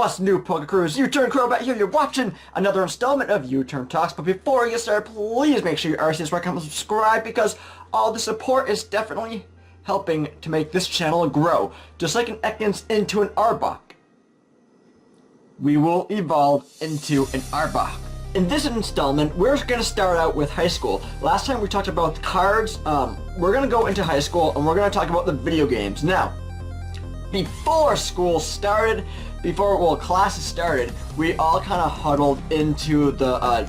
what's new, Poke Crews? Uturn Crobat here. You're watching another installment of Uturn Talks. But before you get started, please make sure you are like, comment, subscribe, because all the support is definitely helping to make this channel grow. Just like an Ekans into an Arbok, we will evolve into an Arbok. In this installment, we're going to start out with high school. Last time we talked about cards. We're going to go into high school, and we're going to talk about the video games. Now, before school started, classes started, we all kind of huddled into the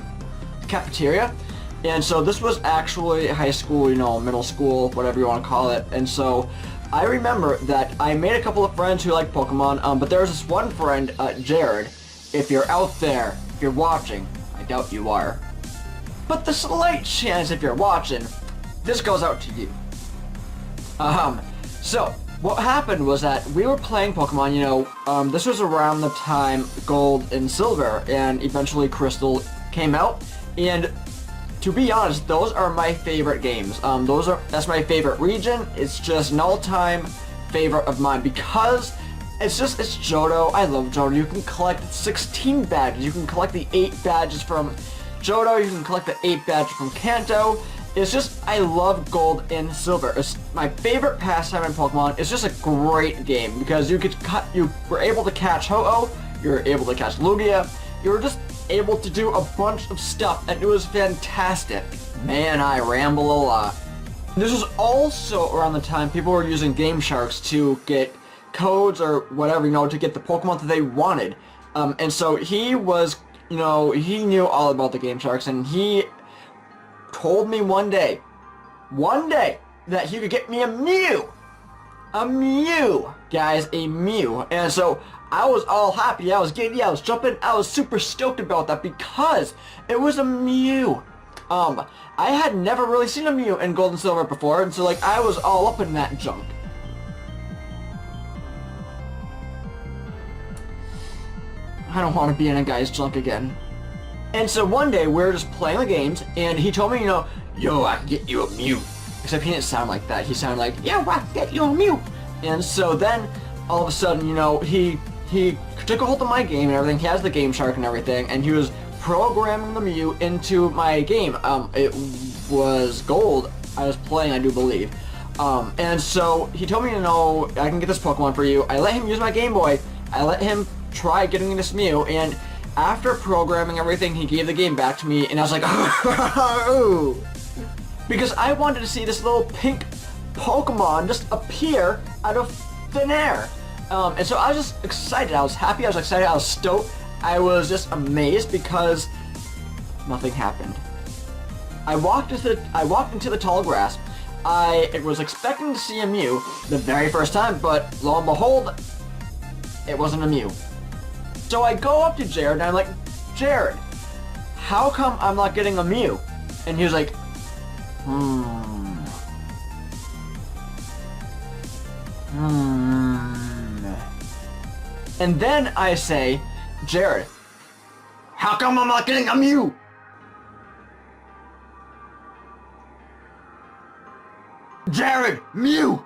cafeteria. And so this was actually high school, middle school, whatever you want to call it. And so I remember that I made a couple of friends who like Pokemon, but there was this one friend, Jared. If you're out there, if you're watching, I doubt you are, but the slight chance if you're watching, this goes out to you. So what happened was that we were playing Pokemon, this was around the time Gold and Silver and eventually Crystal came out, and to be honest, those are my favorite games. That's my favorite region. It's just an all-time favorite of mine because it's Johto. I love Johto. You can collect 16 badges. You can collect the 8 badges from Johto. You can collect the 8 badges from Kanto. It's just, I love Gold and Silver. It's my favorite pastime in Pokemon. It's just a great game because you were able to catch Ho-Oh, you were able to catch Lugia, you were just able to do a bunch of stuff, and it was fantastic. Man, I ramble a lot. This was also around the time people were using Game Sharks to get codes or whatever, to get the Pokemon that they wanted. And so he was, he knew all about the Game Sharks, and he told me one day that he could get me a Mew. A Mew, guys, a Mew. And so I was all happy, I was giddy, I was jumping, I was super stoked about that because it was a Mew. I had never really seen a Mew in Gold and Silver before, and so I was all up in that junk. I don't want to be in a guy's junk again. And so one day, we were just playing the games, and he told me, yo, I can get you a Mew. Except he didn't sound like that. He sounded like, yo, I can get you a Mew. And so then, all of a sudden, he took a hold of my game and everything. He has the Game Shark and everything, and he was programming the Mew into my game. It was Gold I was playing, I do believe. And so he told me, I can get this Pokemon for you. I let him use my Game Boy. I let him try getting this Mew, and after programming everything, he gave the game back to me, and I was like, oh, because I wanted to see this little pink Pokemon just appear out of thin air. And so I was just excited. I was happy. I was excited. I was stoked. I was just amazed because nothing happened. I walked into the tall grass. I was expecting to see a Mew the very first time, but lo and behold, it wasn't a Mew. So I go up to Jared and I'm like, Jared, how come I'm not getting a Mew? And he was like, And then I say, Jared, how come I'm not getting a Mew? Jared, Mew!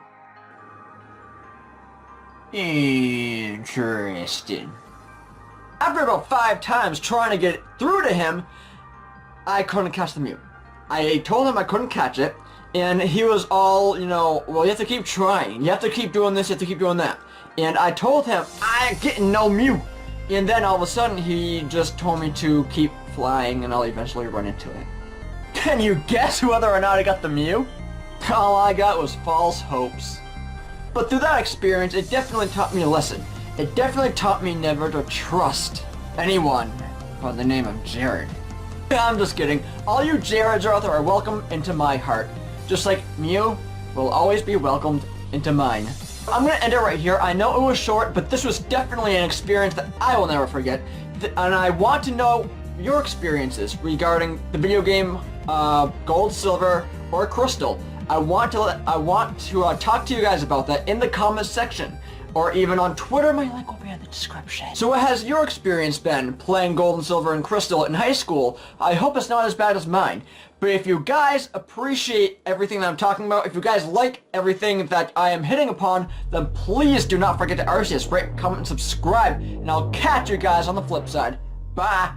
Interesting. After about 5 times trying to get through to him, I couldn't catch the Mew. I told him I couldn't catch it, and he was all, well, you have to keep trying. You have to keep doing this, you have to keep doing that. And I told him, I ain't getting no Mew. And then all of a sudden, he just told me to keep flying, and I'll eventually run into it. Can you guess whether or not I got the Mew? All I got was false hopes. But through that experience, it definitely taught me a lesson. It definitely taught me never to trust anyone by the name of Jared. I'm just kidding. All you Jareds out there are welcome into my heart. Just like Mew will always be welcomed into mine. I'm gonna end it right here. I know it was short, but this was definitely an experience that I will never forget. And I want to know your experiences regarding the video game Gold, Silver, or Crystal. I want to talk to you guys about that in the comments section, or even on Twitter. My link will be in the the description. So what has your experience been playing Gold and Silver and Crystal in high school? I hope it's not as bad as mine. But if you guys appreciate everything that I'm talking about, if you guys like everything that I am hitting upon, then please do not forget to RCS, rate, comment, and subscribe. And I'll catch you guys on the flip side. Bye.